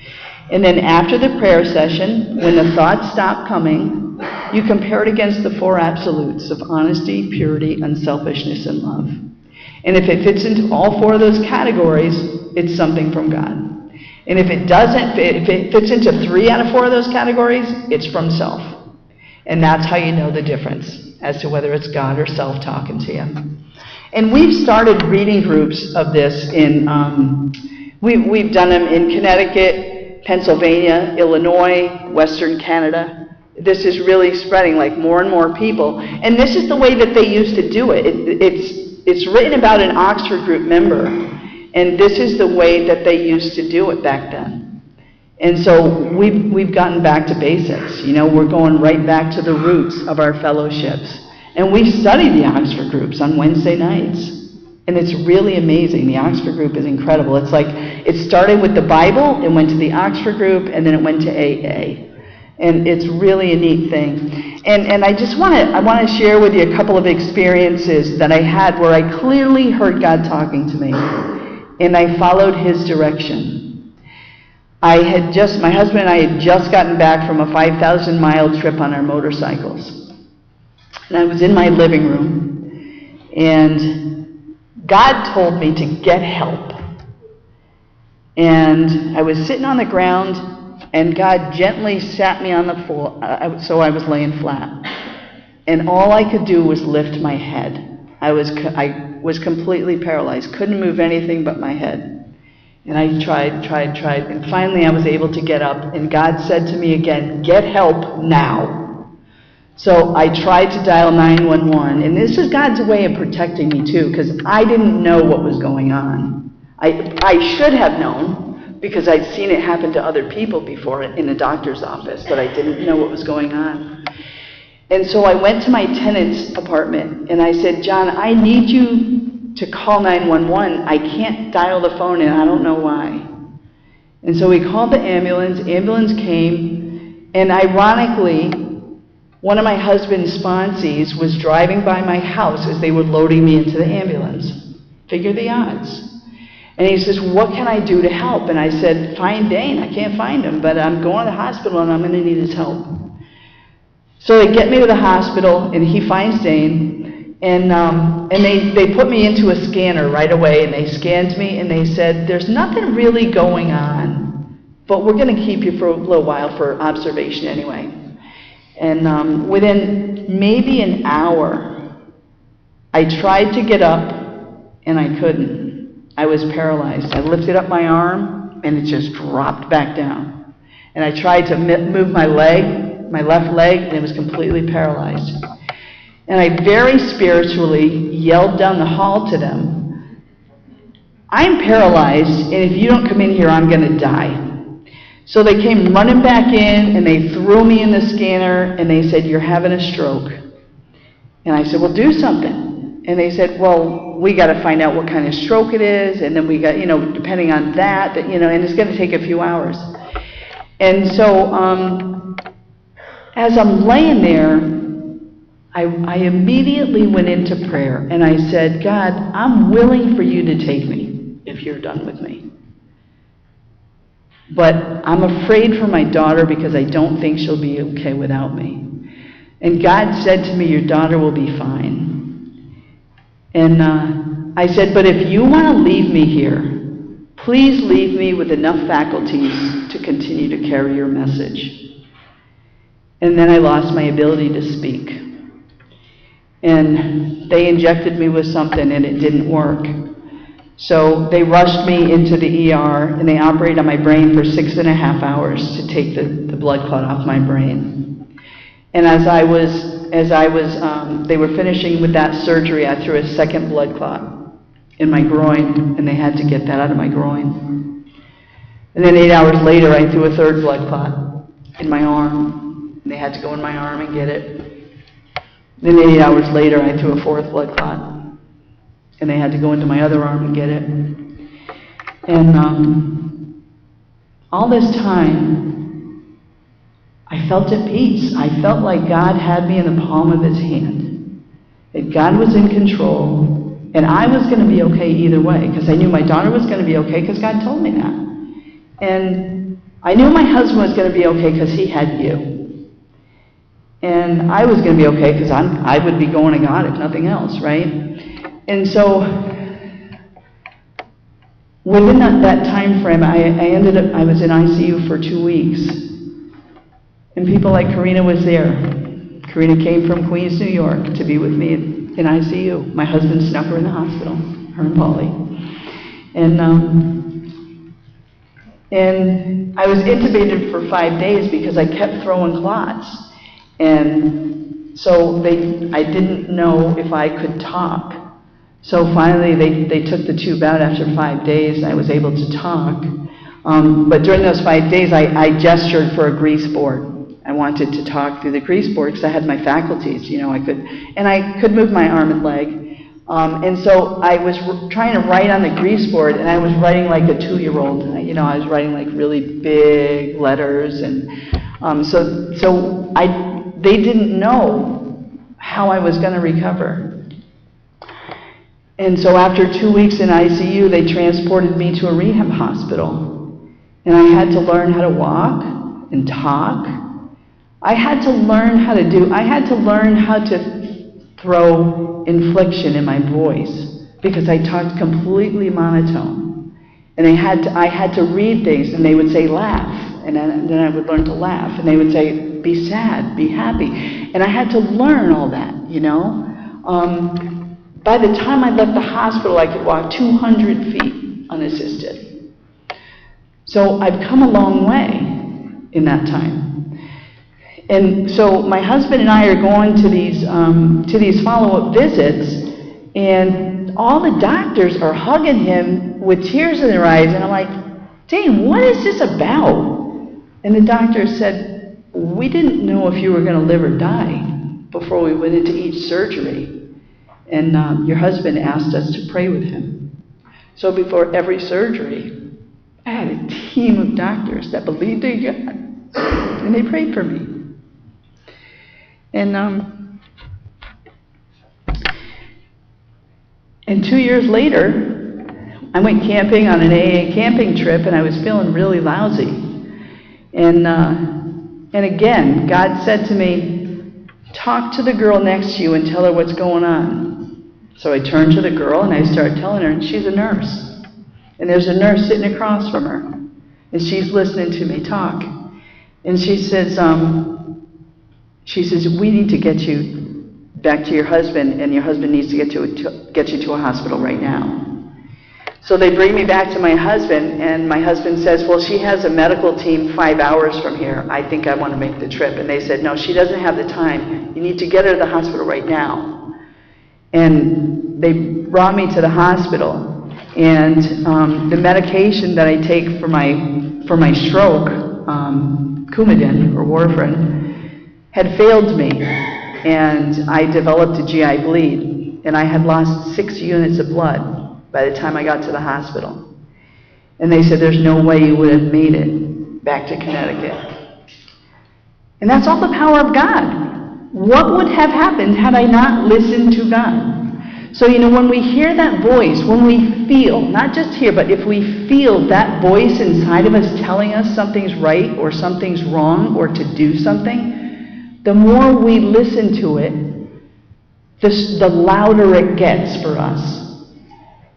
And then after the prayer session, when the thoughts stop coming, you compare it against the four absolutes of honesty, purity, unselfishness, and love. And if it fits into all four of those categories, it's something from God. And if it doesn't, if it fits into 3 out of 4 of those categories, it's from self. And that's how you know the difference as to whether it's God or self talking to you. And we've started reading groups of this we've done them in Connecticut, Pennsylvania, Illinois, Western Canada. This is really spreading, like more and more people. And this is the way that they used to do it. It's written about an Oxford group member, and this is the way that they used to do it back then. And so we've gotten back to basics. We're going right back to the roots of our fellowships. And we study the Oxford groups on Wednesday nights. And it's really amazing. The Oxford group is incredible. It's like it started with the Bible, it went to the Oxford group, and then it went to AA. And it's really a neat thing. And I just want to share with you a couple of experiences that I had where I clearly heard God talking to me. And I followed his direction. My husband and I had just gotten back from a 5,000-mile trip on our motorcycles. And I was in my living room, and God told me to get help. And I was sitting on the ground, and God gently sat me on the floor, so I was laying flat. And all I could do was lift my head. I was completely paralyzed, couldn't move anything but my head. And I tried, and finally I was able to get up, and God said to me again, get help now. So I tried to dial 911, and this is God's way of protecting me too, because I didn't know what was going on. I should have known, because I'd seen it happen to other people before in a doctor's office, but I didn't know what was going on. And so I went to my tenant's apartment, and I said, John, I need you to call 911. I can't dial the phone, and I don't know why. And so we called the ambulance. Ambulance came, and ironically, one of my husband's sponsees was driving by my house as they were loading me into the ambulance. Figure the odds. And he says, what can I do to help? And I said, find Dane. I can't find him, but I'm going to the hospital, and I'm going to need his help. So they get me to the hospital, and he finds Dane. And they put me into a scanner right away, and they scanned me, and they said, there's nothing really going on, but we're going to keep you for a little while for observation anyway. And within maybe an hour, I tried to get up, and I couldn't. I was paralyzed. I lifted up my arm, and it just dropped back down. And I tried to move my leg, my left leg, and it was completely paralyzed. And I very spiritually yelled down the hall to them, I'm paralyzed, and if you don't come in here, I'm going to die. So they came running back in, and they threw me in the scanner, and they said, you're having a stroke. And I said, well, do something. And they said, well, we got to find out what kind of stroke it is, and then we got, depending on that, and it's going to take a few hours. And so as I'm laying there, I immediately went into prayer, and I said, God, I'm willing for you to take me if you're done with me. But I'm afraid for my daughter because I don't think she'll be okay without me. And God said to me, your daughter will be fine. And I said, but if you want to leave me here, please leave me with enough faculties to continue to carry your message. And then I lost my ability to speak. And they injected me with something, and it didn't work. So they rushed me into the ER, and they operated on my brain for 6.5 hours to take the blood clot off my brain. And as they were finishing with that surgery, I threw a second blood clot in my groin, and they had to get that out of my groin. And then 8 hours later, I threw a third blood clot in my arm. And they had to go in my arm and get it. Then 8 hours later, I threw a fourth blood clot. And they had to go into my other arm and get it. And all this time, I felt at peace. I felt like God had me in the palm of his hand. That God was in control. And I was going to be okay either way. Because I knew my daughter was going to be okay because God told me that. And I knew my husband was going to be okay because he had you. And I was going to be okay because I would be going to God if nothing else, right? And so, within that time frame, I was in ICU for 2 weeks. And people like Karina was there. Karina came from Queens, New York to be with me in ICU. My husband snuck her in the hospital, her and Polly. And I was intubated for 5 days because I kept throwing clots. And so I didn't know if I could talk. So finally they took the tube out after 5 days and I was able to talk. But during those 5 days I gestured for a grease board. I wanted to talk through the grease board because I had my faculties, I could move my arm and leg. And so I was trying to write on the grease board, and I was writing like a 2-year-old. I was writing like really big letters, and they didn't know how I was going to recover. And so after 2 weeks in ICU, they transported me to a rehab hospital, and I had to learn how to walk and talk. I had to learn how to throw inflection in my voice because I talked completely monotone. And I had to read things, and they would say laugh, and then I would learn to laugh, and they would say be sad, be happy, and I had to learn all that, By the time I left the hospital, I could walk 200 feet unassisted. So I've come a long way in that time. And so my husband and I are going to these follow-up visits, and all the doctors are hugging him with tears in their eyes, and I'm like, Dane, what is this about? And the doctor said, we didn't know if you were going to live or die before we went into each surgery. And your husband asked us to pray with him. So before every surgery, I had a team of doctors that believed in God, and they prayed for me. And 2 years later, I went camping on an AA camping trip, and I was feeling really lousy. And again, God said to me, talk to the girl next to you and tell her what's going on. So I turned to the girl, and I started telling her, and she's a nurse. And there's a nurse sitting across from her, and she's listening to me talk. And she says, we need to get you back to your husband, and your husband needs to get you to a hospital right now. So they bring me back to my husband, and my husband says, well, she has a medical team 5 hours from here. I think I want to make the trip. And they said, no, she doesn't have the time. You need to get her to the hospital right now. And they brought me to the hospital, and the medication that I take for my stroke, Coumadin or warfarin, had failed me, and I developed a GI bleed, and I had lost 6 units of blood by the time I got to the hospital. And they said, there's no way you would have made it back to Connecticut. And that's all the power of God. What would have happened had I not listened to God? So, when we hear that voice, when we feel, not just hear, but if we feel that voice inside of us telling us something's right or something's wrong or to do something, the more we listen to it, the louder it gets for us.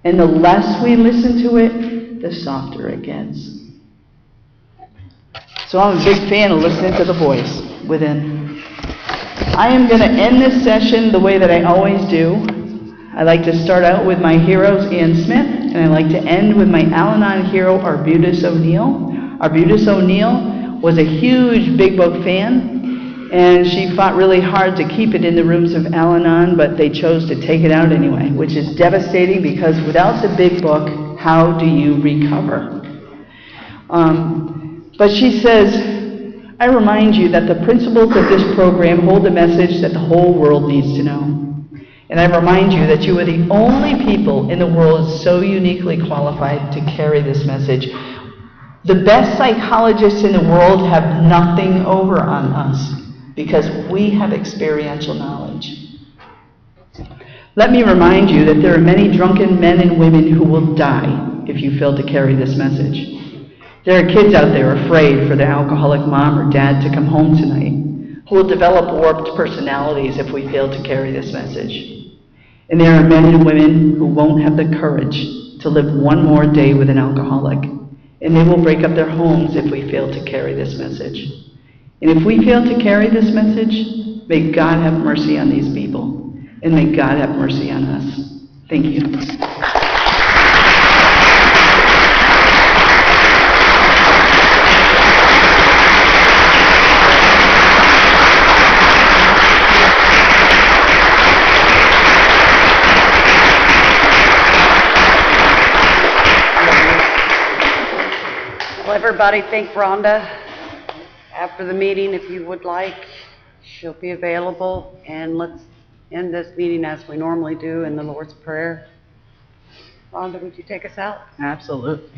And the less we listen to it, the softer it gets. So I'm a big fan of listening to the voice within. I am going to end this session the way that I always do. I like to start out with my heroes, Ann Smith, and I like to end with my Al-Anon hero, Arbutus O'Neill. Arbutus O'Neill was a huge Big Book fan, and she fought really hard to keep it in the rooms of Al-Anon, but they chose to take it out anyway, which is devastating because without the Big Book, how do you recover? But she says, I remind you that the principles of this program hold a message that the whole world needs to know. And I remind you that you are the only people in the world so uniquely qualified to carry this message. The best psychologists in the world have nothing over on us because we have experiential knowledge. Let me remind you that there are many drunken men and women who will die if you fail to carry this message. There are kids out there afraid for their alcoholic mom or dad to come home tonight, who will develop warped personalities if we fail to carry this message. And there are men and women who won't have the courage to live one more day with an alcoholic, and they will break up their homes if we fail to carry this message. And if we fail to carry this message, may God have mercy on these people, and may God have mercy on us. Thank you. Well, everybody thank Rhonda after the meeting if you would like. She'll be available, and let's end this meeting as we normally do in the Lord's Prayer. Rhonda, would you take us out? Absolutely.